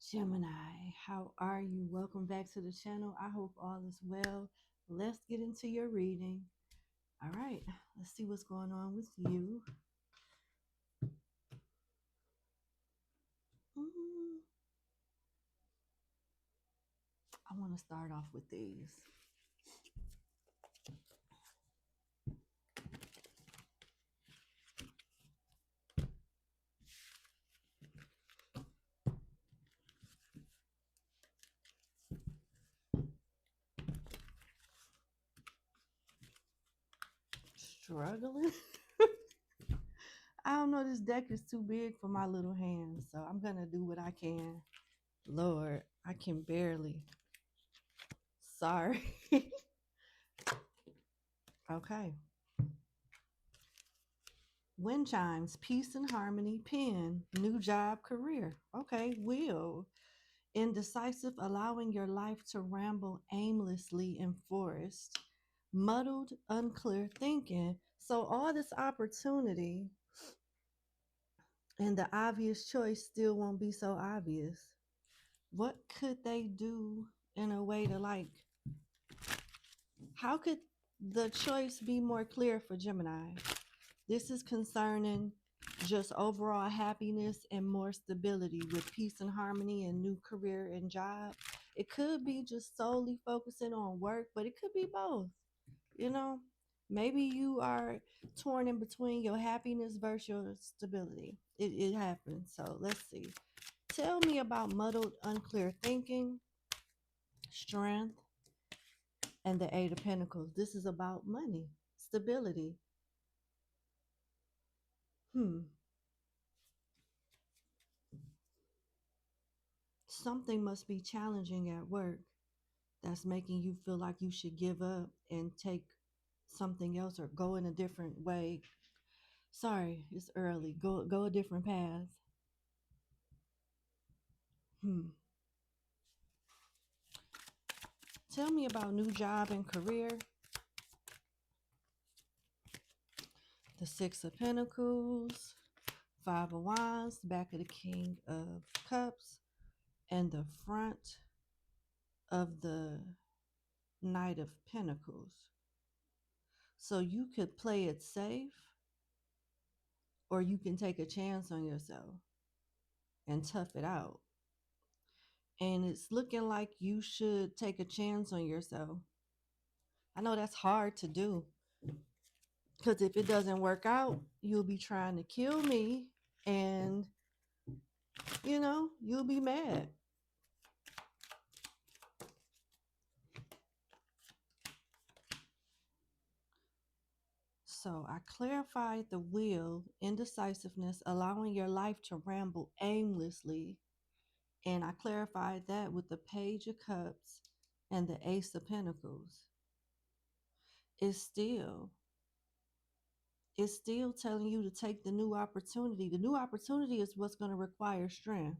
Gemini, how are you? Welcome back to the channel. I hope all is well. Let's get into your reading. All right, let's see what's going on with you. Mm, I want to start off with these. Struggling? I don't know, this deck is too big for my little hands, so I'm going to do what I can. Lord, I can barely. Sorry. Okay. Wind chimes, peace and harmony, pen, new job, career. Okay, will. Indecisive, allowing your life to ramble aimlessly in forest. Muddled, unclear thinking. So all this opportunity and the obvious choice still won't be so obvious. What could they do in a way to how could the choice be more clear for Gemini? This is concerning just overall happiness and more stability with peace and harmony and new career and job. It could be just solely focusing on work, but it could be both. You know, maybe you are torn in between your happiness versus your stability. It happens. So let's see. Tell me about muddled, unclear thinking, strength, and the Eight of Pentacles. This is about money, stability. Something must be challenging at work that's making you feel like you should give up and take something else or go in a different way. Sorry, it's early. Go a different path. Hmm. Tell me about new job and career. The Six of Pentacles, Five of Wands, back of the King of Cups, and the front of the Knight of Pentacles. So you could play it safe, or you can take a chance on yourself and tough it out. And it's looking like you should take a chance on yourself. I know that's hard to do, because if it doesn't work out, you'll be trying to kill me and, you'll be mad. So I clarified the will, indecisiveness, allowing your life to ramble aimlessly. And I clarified that with the Page of Cups and the Ace of Pentacles. It's still telling you to take the new opportunity. The new opportunity is what's going to require strength.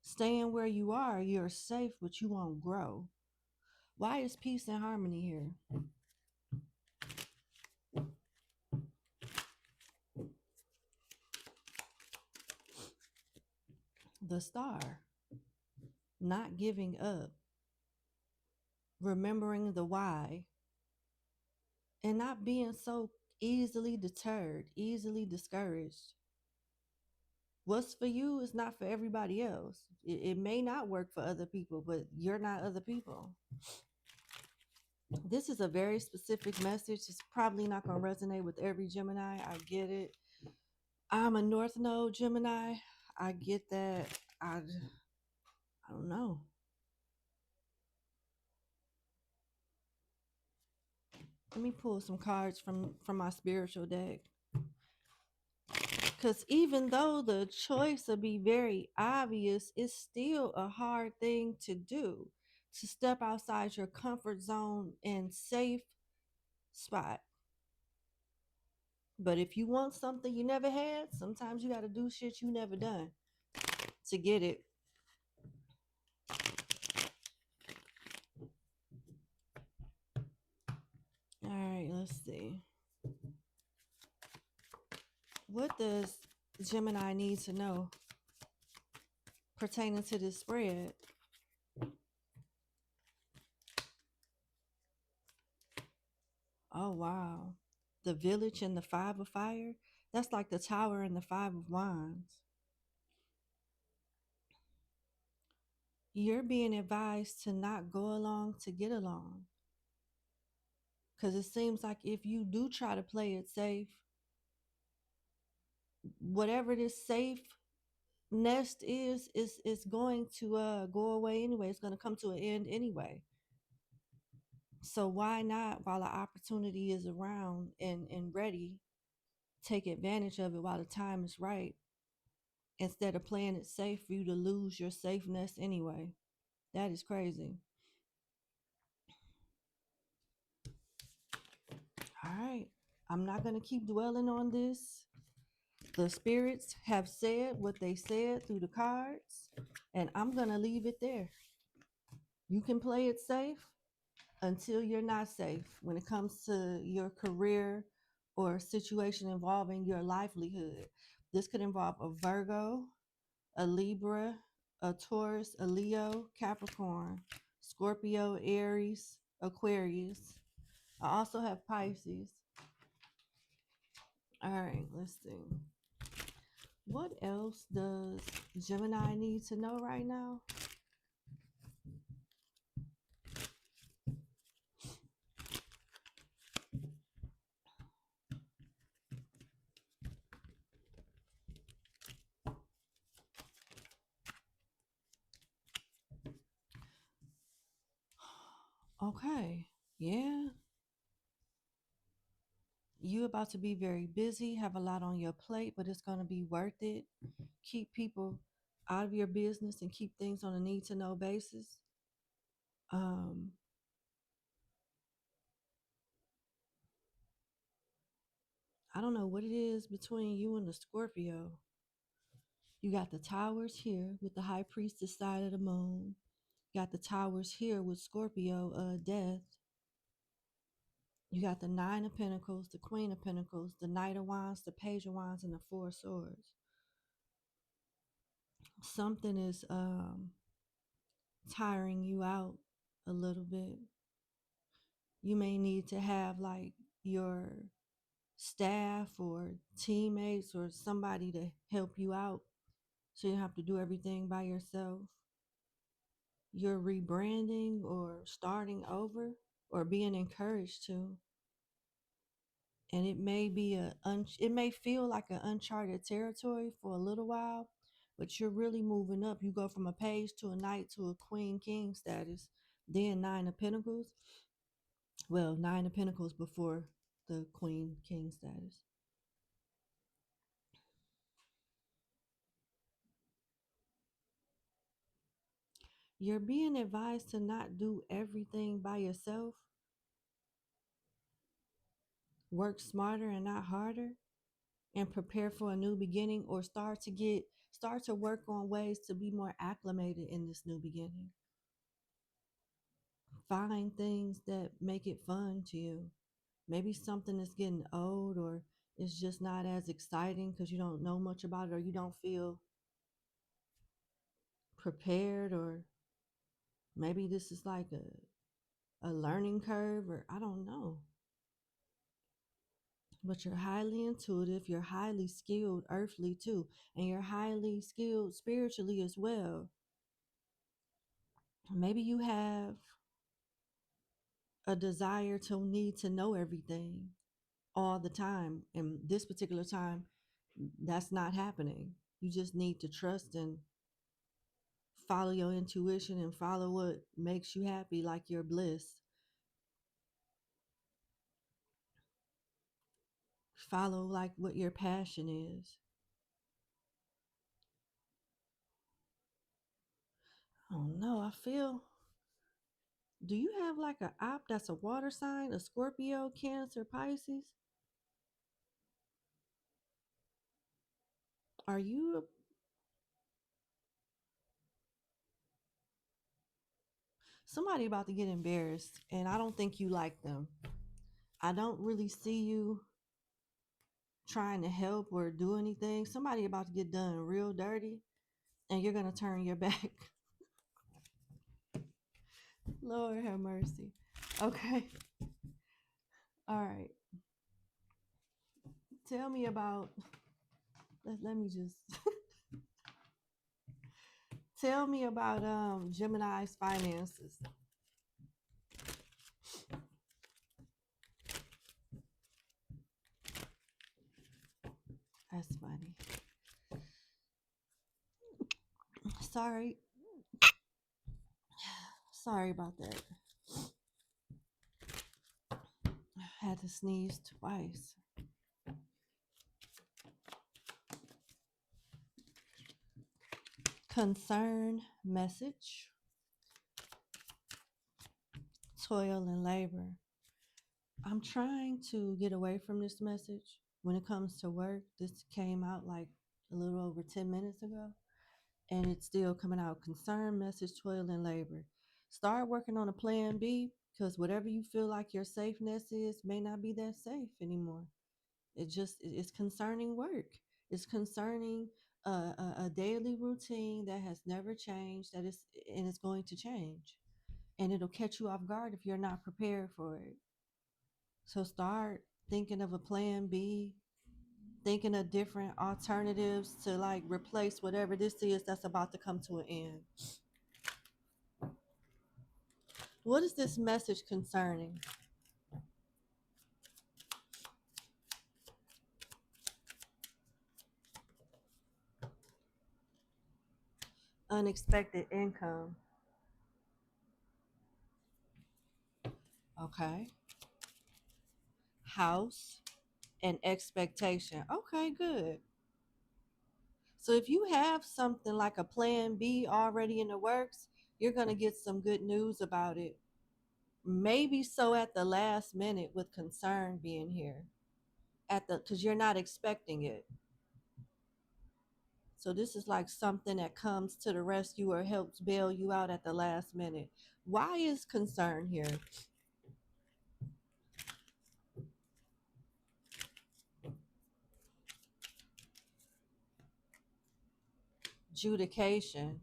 Staying where you are, you're safe, but you won't grow. Why is peace and harmony here? The Star. Not giving up. Remembering the why. And not being so easily deterred, easily discouraged. What's for you is not for everybody else. It may not work for other people, but you're not other people. This is a very specific message. It's probably not going to resonate with every Gemini. I get it. I'm a North Node Gemini. I get that. I don't know. Let me pull some cards from my spiritual deck. Because even though the choice will be very obvious, it's still a hard thing to do. To step outside your comfort zone and safe spot. But if you want something you never had, sometimes you got to do shit you never done to get it. All right, let's see. What does Gemini need to know? pertaining to this spread. Oh, wow. The village and the five of fire. That's like the tower and the five of wands. You're being advised to not go along to get along. Because it seems like if you do try to play it safe, whatever this safe nest is going to go away anyway. It's going to come to an end anyway. So why not, while the opportunity is around and ready, take advantage of it while the time is right, instead of playing it safe for you to lose your safeness anyway. That is crazy. All right. I'm not going to keep dwelling on this. The spirits have said what they said through the cards, and I'm going to leave it there. You can play it safe until you're not safe when it comes to your career or situation involving your livelihood. This could involve a Virgo, a Libra, a Taurus, a Leo, Capricorn, Scorpio, Aries, Aquarius. I also have Pisces. All right, let's see. What else does Gemini need to know right now? Okay, yeah. You about to be very busy, have a lot on your plate, but it's going to be worth it. Keep people out of your business and keep things on a need to know basis. Um, I don't know what it is between you and the Scorpio. You got the towers here with the high priestess side of the moon. You got the towers here with Scorpio, death. You got the Nine of Pentacles, the Queen of Pentacles, the Knight of Wands, the Page of Wands, and the Four of Swords. Something is tiring you out a little bit. You may need to have like your staff or teammates or somebody to help you out so you don't have to do everything by yourself. You're rebranding or starting over or being encouraged to. And it may be it may feel like an uncharted territory for a little while, but you're really moving up. You go from a page to a knight to a queen king status, then Nine of Pentacles. Well, Nine of Pentacles before the queen king status. You're being advised to not do everything by yourself. Work smarter and not harder, and prepare for a new beginning, or start to work on ways to be more acclimated in this new beginning. Find things that make it fun to you. Maybe something is getting old, or it's just not as exciting because you don't know much about it, or you don't feel prepared, or maybe this is like a learning curve, or I don't know. But you're highly intuitive, you're highly skilled earthly too, and you're highly skilled spiritually as well. Maybe you have a desire to need to know everything all the time, and this particular time that's not happening. You just need to trust and follow your intuition and follow what makes you happy, like your bliss. Follow like what your passion is. I don't know, I feel, do you have like a op that's a water sign, a Scorpio, Cancer, Pisces? Are you somebody about to get embarrassed, and I don't think you like them. I don't really see you trying to help or do anything. Somebody about to get done real dirty, and you're gonna turn your back. Lord have mercy. Okay. All right. Tell me about. Let me just tell me about Gemini's finances. That's funny. Sorry. Sorry about that. Had to sneeze twice. Concern message. Toil and labor. I'm trying to get away from this message when it comes to work. This came out like a little over 10 minutes ago, and it's still coming out. Concern message, toil and labor. Start working on a plan B, because whatever you feel like your safeness is may not be that safe anymore. It's concerning work. It's concerning a daily routine that has never changed, that is, and it's going to change, and it'll catch you off guard if you're not prepared for it. So start thinking of a plan B, thinking of different alternatives to like replace whatever this is that's about to come to an end. What is this message concerning? Unexpected income. Okay. House and expectation. Okay, good. So if you have something like a plan B already in the works, you're going to get some good news about it. Maybe so at the last minute with concern being here. At the Cuz you're not expecting it. So this is like something that comes to the rescue or helps bail you out at the last minute. Why is concern here? Judication.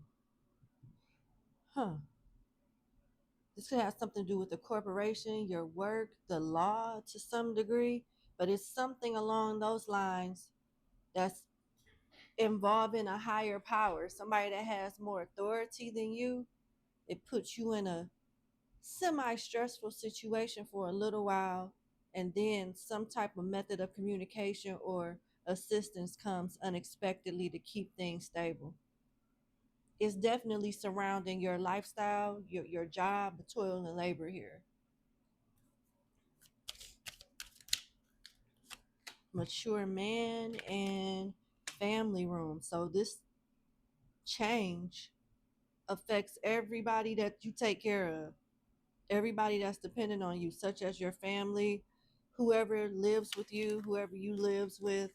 Huh. This could have something to do with the corporation, your work, the law to some degree, but it's something along those lines that's involving a higher power, somebody that has more authority than you. It puts you in a semi-stressful situation for a little while, and then some type of method of communication or assistance comes unexpectedly to keep things stable. It's definitely surrounding your lifestyle, your job, the toil and labor here. Mature man and family room. So this change affects everybody that you take care of, everybody that's dependent on you, such as your family, whoever lives with you, whoever you lives with.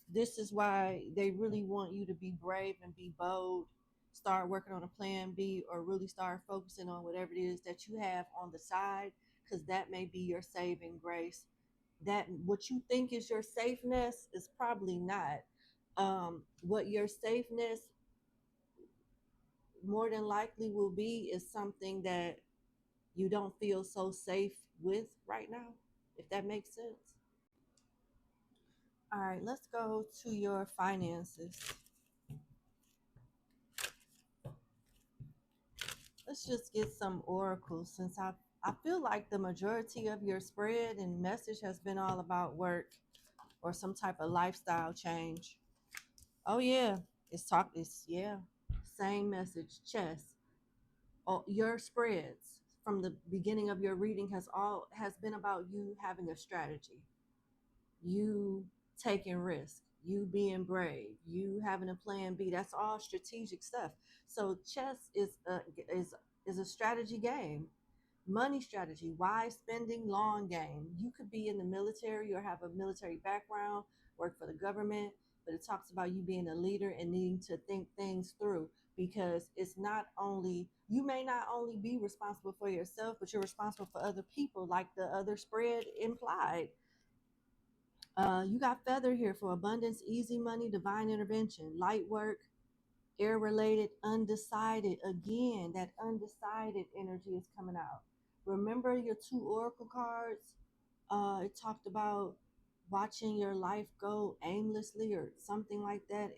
This is why they really want you to be brave and be bold. Start working on a plan B, or really start focusing on whatever it is that you have on the side, because that may be your saving grace. That what you think is your safeness is probably not. What your safeness more than likely will be is something that you don't feel so safe with right now, if that makes sense. All right, let's go to your finances. Let's just get some oracles, since I feel like the majority of your spread and message has been all about work or some type of lifestyle change. Oh yeah, it's yeah, same message, chess. Oh, your spreads from the beginning of your reading has been about you having a strategy, you taking risk, you being brave, you having a plan B. That's all strategic stuff. So chess is a strategy game. Money strategy, wise spending, long game. You could be in the military or have a military background, work for the government, but it talks about you being a leader and needing to think things through, because it's not only, you may not only be responsible for yourself, but you're responsible for other people, like the other spread implied. You got feather here for abundance, easy money, divine intervention, light work, Air related, undecided. Again, that undecided energy is coming out. Remember your two oracle cards? It talked about watching your life go aimlessly or something like that,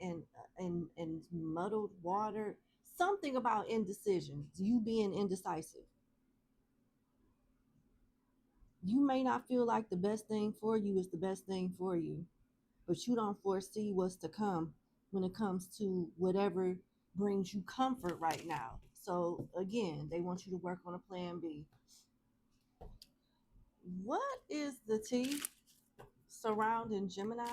and muddled water. Something about indecision, you being indecisive. You may not feel like the best thing for you is the best thing for you, but you don't foresee what's to come when it comes to whatever brings you comfort right now. So again, they want you to work on a plan B. What is the T surrounding Gemini?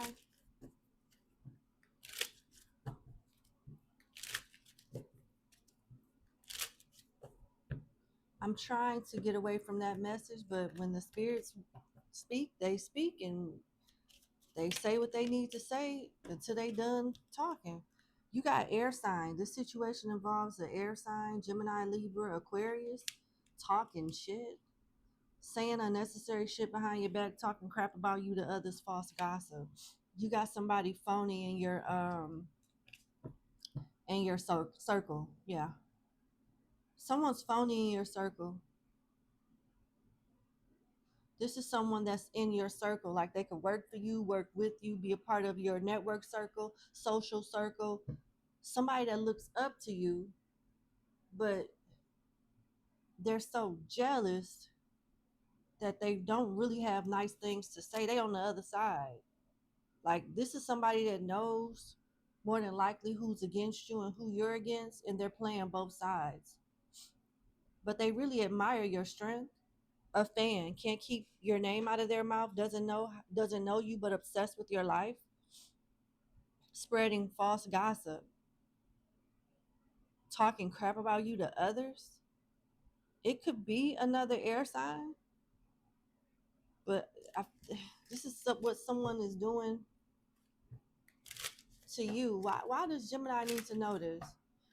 I'm trying to get away from that message, but when the spirits speak, and they say what they need to say until they done talking. You got air sign. This situation involves an air sign, Gemini, Libra, Aquarius, talking shit, saying unnecessary shit behind your back, talking crap about you to others, false gossip. You got somebody phony in your circle. Yeah. Someone's phony in your circle. This is someone that's in your circle. Like they could work for you, work with you, be a part of your network circle, social circle. Somebody that looks up to you, but they're so jealous that they don't really have nice things to say. They on the other side. Like this is somebody that knows more than likely who's against you and who you're against, and they're playing both sides. But they really admire your strength. A fan can't keep your name out of their mouth, doesn't know you, but obsessed with your life, spreading false gossip, talking crap about you to others. It could be another air sign, but I, this is what someone is doing to you. Why does Gemini need to know this?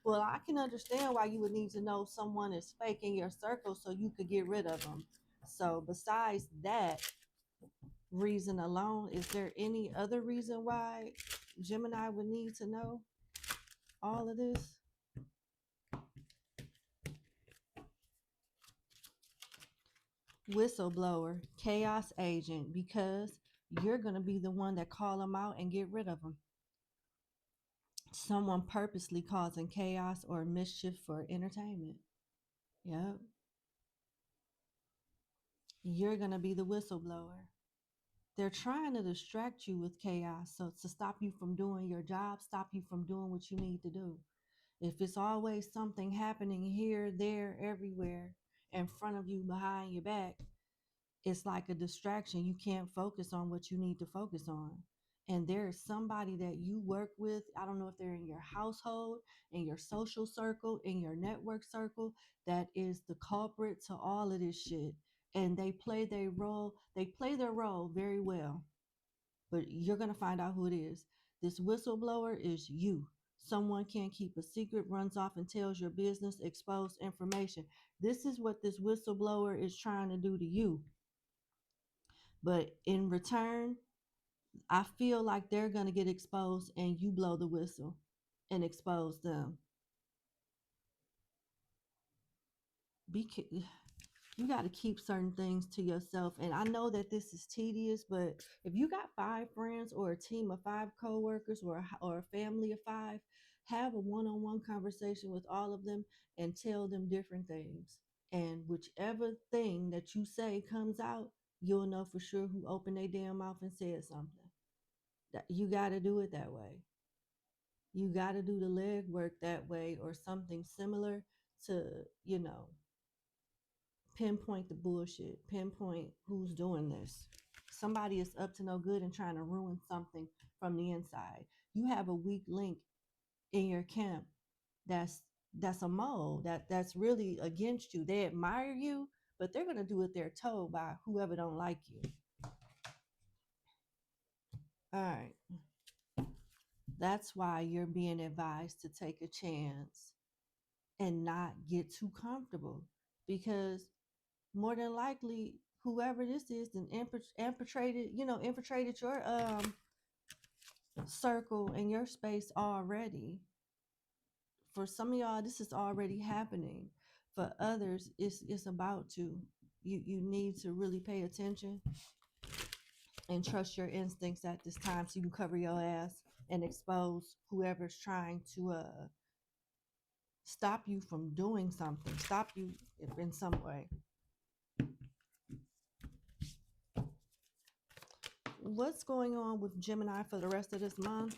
Well, I can understand why you would need to know someone is fake in your circle so you could get rid of them. So besides that reason alone, is there any other reason why Gemini would need to know all of this? Whistleblower, chaos agent, because you're going to be the one that call them out and get rid of them. Someone purposely causing chaos or mischief for entertainment. Yep. You're going to be the whistleblower. They're trying to distract you with chaos, so to stop you from doing your job, stop you from doing what you need to do. If it's always something happening here, there, everywhere, in front of you, behind your back, it's like a distraction. You can't focus on what you need to focus on. And there's somebody that you work with. I don't know if they're in your household, in your social circle, in your network circle, that is the culprit to all of this shit. And they play their role very well. But you're gonna find out who it is. This whistleblower is you. Someone can't keep a secret, runs off and tells your business, exposed information. This is what this whistleblower is trying to do to you. But in return, I feel like they're going to get exposed and you blow the whistle and expose them. Be You got to keep certain things to yourself. And I know that this is tedious, but if you got 5 friends or a team of 5 coworkers or a family of 5, have a one-on-one conversation with all of them and tell them different things. And whichever thing that you say comes out, you'll know for sure who opened their damn mouth and said something. You got to do it that way. You got to do the leg work that way or something similar to, you know, pinpoint the bullshit, pinpoint who's doing this. Somebody is up to no good and trying to ruin something from the inside. You have a weak link in your camp that's a mole that's really against you. They admire you, but they're gonna do what they're told by whoever don't like you. All right. That's why you're being advised to take a chance and not get too comfortable, because more than likely whoever this is then infiltrated your circle and your space already. For some of y'all, this is already happening. For others, it's about to. You need to really pay attention and trust your instincts at this time, so you can cover your ass and expose whoever's trying to stop you from doing something, stop you in some way. What's going on with Gemini for the rest of this month?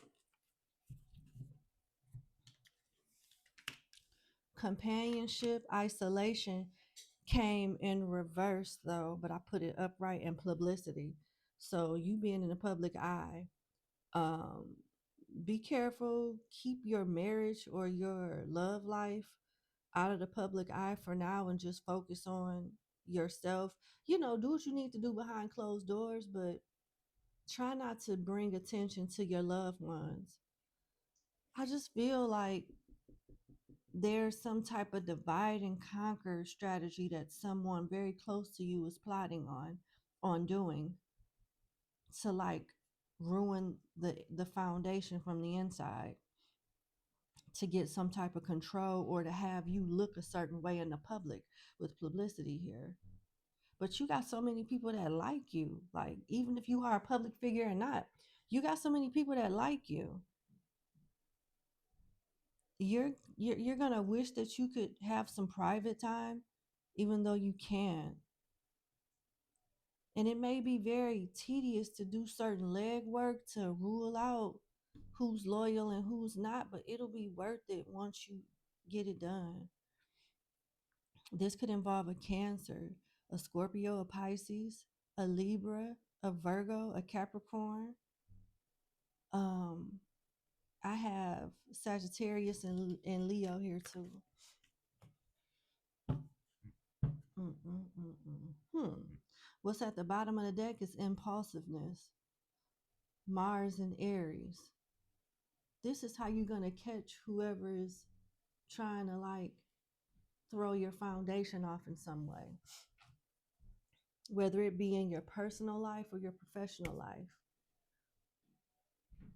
Companionship, isolation came in reverse though, but I put it upright, in publicity. So you being in the public eye, um, be careful. Keep your marriage or your love life out of the public eye for now and just focus on yourself. You know, do what you need to do behind closed doors, but try not to bring attention to your loved ones. I just feel like there's some type of divide and conquer strategy that someone very close to you is plotting on doing to like ruin the foundation from the inside, to get some type of control or to have you look a certain way in the public with publicity here. But you got so many people that like you. Like, even if you are a public figure or not, you got so many people that like you. You're gonna wish that you could have some private time, even though you can. And it may be very tedious to do certain leg work to rule out who's loyal and who's not, but it'll be worth it once you get it done. This could involve a Cancer, a Scorpio, a Pisces, a Libra, a Virgo, a Capricorn. Um, I have Sagittarius and Leo here too. Hmm. What's at the bottom of the deck is impulsiveness. Mars and Aries. This is how you're gonna catch whoever is trying to like throw your foundation off in some way, whether it be in your personal life or your professional life.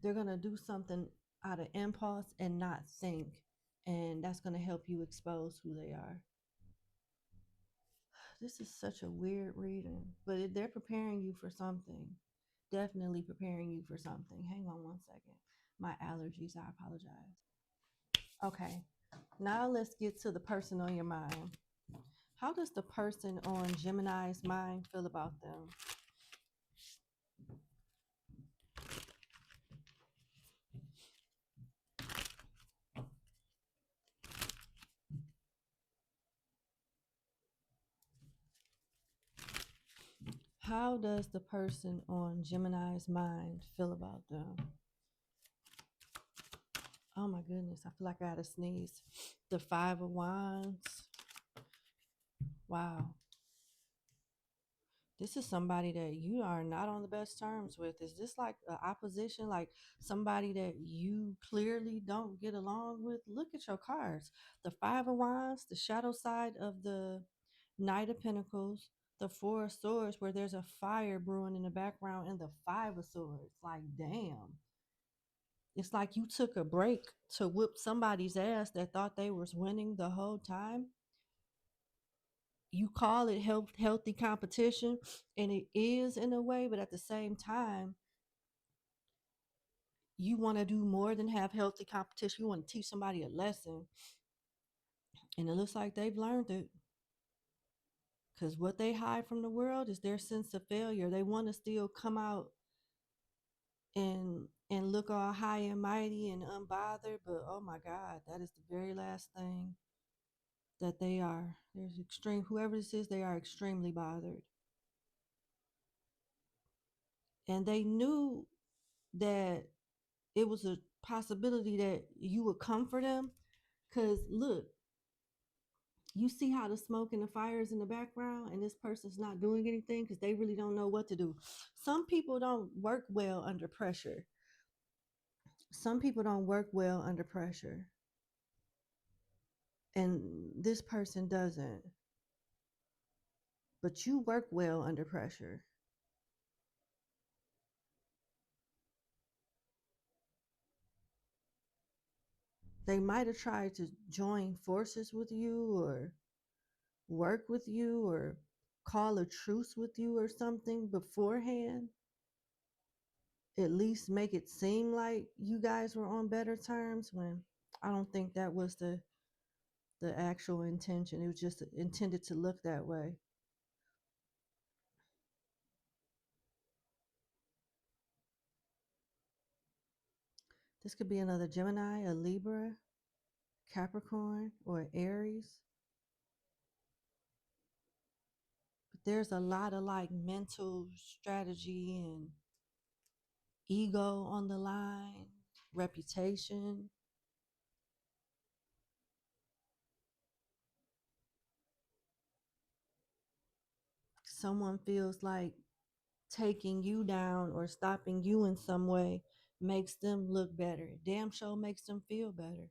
They're gonna do something out of impulse and not think, and that's gonna help you expose who they are. This is such a weird reading, but they're preparing you for something. Definitely preparing you for something. Hang on one second. My allergies, I apologize. Okay, now let's get to the person on your mind. How does the person on Gemini's mind feel about them? How does the person on Gemini's mind feel about them? Oh my goodness, I feel like I gotta sneeze. The Five of Wands. Wow. This is somebody that you are not on the best terms with. Is this like an opposition, like somebody that you clearly don't get along with? Look at your cards. The Five of Wands, the shadow side of the Knight of Pentacles, the Four of Swords, where there's a fire brewing in the background, and the Five of Swords. Like, damn. It's like you took a break to whoop somebody's ass that thought they was winning the whole time. You call it healthy competition, and it is in a way, but at the same time, you want to do more than have healthy competition. You want to teach somebody a lesson, and it looks like they've learned it, because what they hide from the world is their sense of failure. They want to still come out and look all high and mighty and unbothered, but oh my God, that is the very last thing that they are. There's extreme, whoever this is, they are extremely bothered. And they knew that it was a possibility that you would come for them. Because look, you see how the smoke and the fire is in the background, and this person's not doing anything because they really don't know what to do. Some people don't work well under pressure. Some people don't work well under pressure. And this person doesn't. But you work well under pressure. They might have tried to join forces with you or work with you or call a truce with you or something beforehand. At least make it seem like you guys were on better terms, when I don't think that was the actual intention. It was just intended to look that way. This could be another Gemini, a Libra, Capricorn, or Aries. But there's a lot of like mental strategy and ego on the line, reputation. Someone feels like taking you down or stopping you in some way makes them look better. Damn sure makes them feel better.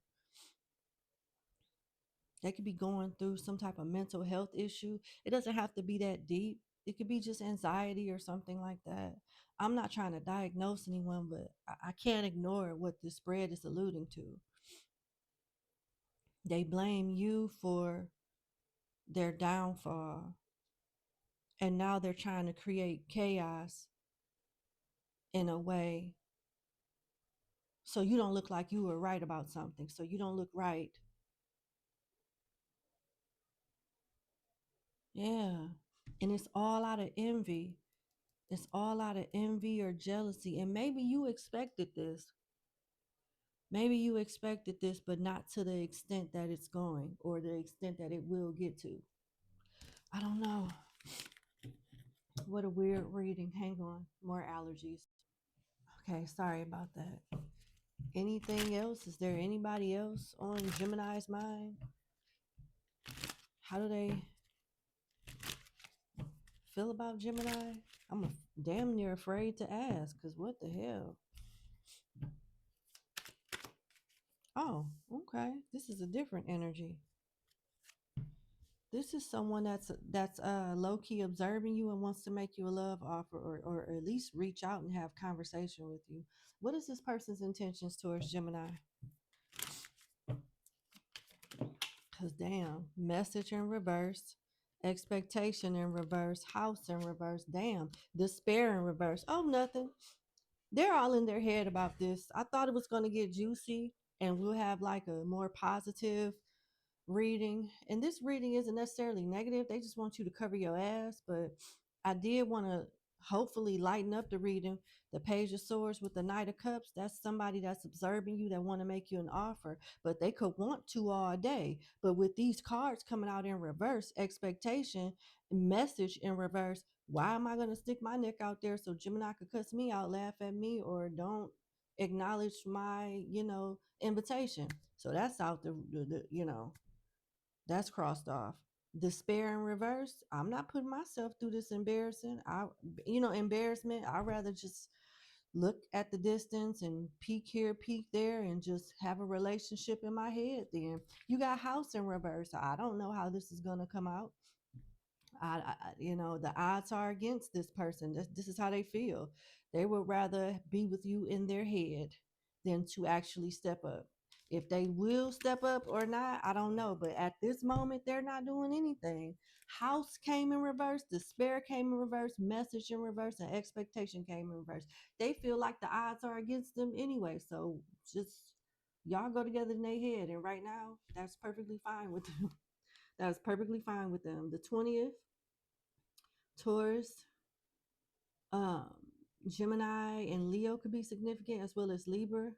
They could be going through some type of mental health issue. It doesn't have to be that deep. It could be just anxiety or something like that. I'm not trying to diagnose anyone, but I can't ignore what this spread is alluding to. They blame you for their downfall, and now they're trying to create chaos in a way so you don't look like you were right about something, so you don't look right. Yeah. And it's all out of envy. It's all out of envy or jealousy. And maybe you expected this. Maybe you expected this, but not to the extent that it's going or the extent that it will get to. I don't know. What a weird reading. Hang on. More allergies. Okay, sorry about that. Anything else? Is there anybody else on Gemini's mind? How do they feel about Gemini? Damn near afraid to ask, because what the hell? Oh, okay. This is a different energy. This is someone that's low key observing you and wants to make you a love offer, or at least reach out and have conversation with you. What is this person's intentions towards Gemini? Cause damn, message in reverse, expectation in reverse, house in reverse, damn, despair in reverse. Oh, nothing. They're all in their head about this. I thought it was gonna get juicy and we'll have like a more positive reading. And this reading isn't necessarily negative. They just want you to cover your ass. But I did want to hopefully lighten up the reading. The Page of Swords with the Knight of Cups, that's somebody that's observing you that want to make you an offer, but they could want to all day. But with these cards coming out in reverse, expectation, message in reverse, why am I going to stick my neck out there so Gemini could cuss me out, laugh at me, or don't acknowledge my, invitation? So that's out that's crossed off. Despair in reverse. I'm not putting myself through this embarrassment. I'd rather just look at the distance and peek here, peek there, and just have a relationship in my head. Then you got house in reverse. I don't know how this is going to come out. The odds are against this person. This is how they feel. They would rather be with you in their head than to actually step up. If they will step up or not, I don't know. But at this moment, they're not doing anything. House came in reverse, despair came in reverse, message in reverse, and expectation came in reverse. They feel like the odds are against them anyway. So just y'all go together in their head. And right now, that's perfectly fine with them. That's perfectly fine with them. The 20th, Taurus, um, Gemini, and Leo could be significant, as well as Libra.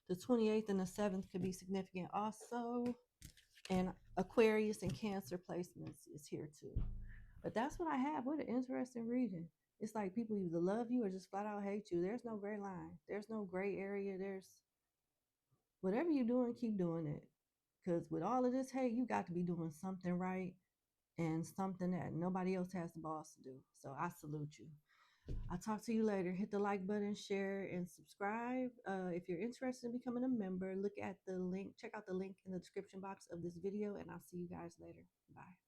The 28th and the 7th could be significant also. And Aquarius and Cancer placements is here too. But that's what I have. What an interesting reading. It's like people either love you or just flat out hate you. There's no gray line. There's no gray area. There's whatever you're doing, keep doing it. Because with all of this hate, you got to be doing something right and something that nobody else has the balls to do. So I salute you. I'll talk to you later. Hit the like button, share, and subscribe. If you're interested in becoming a member, look at the link, check out the link in the description box of this video, and I'll see you guys later. Bye.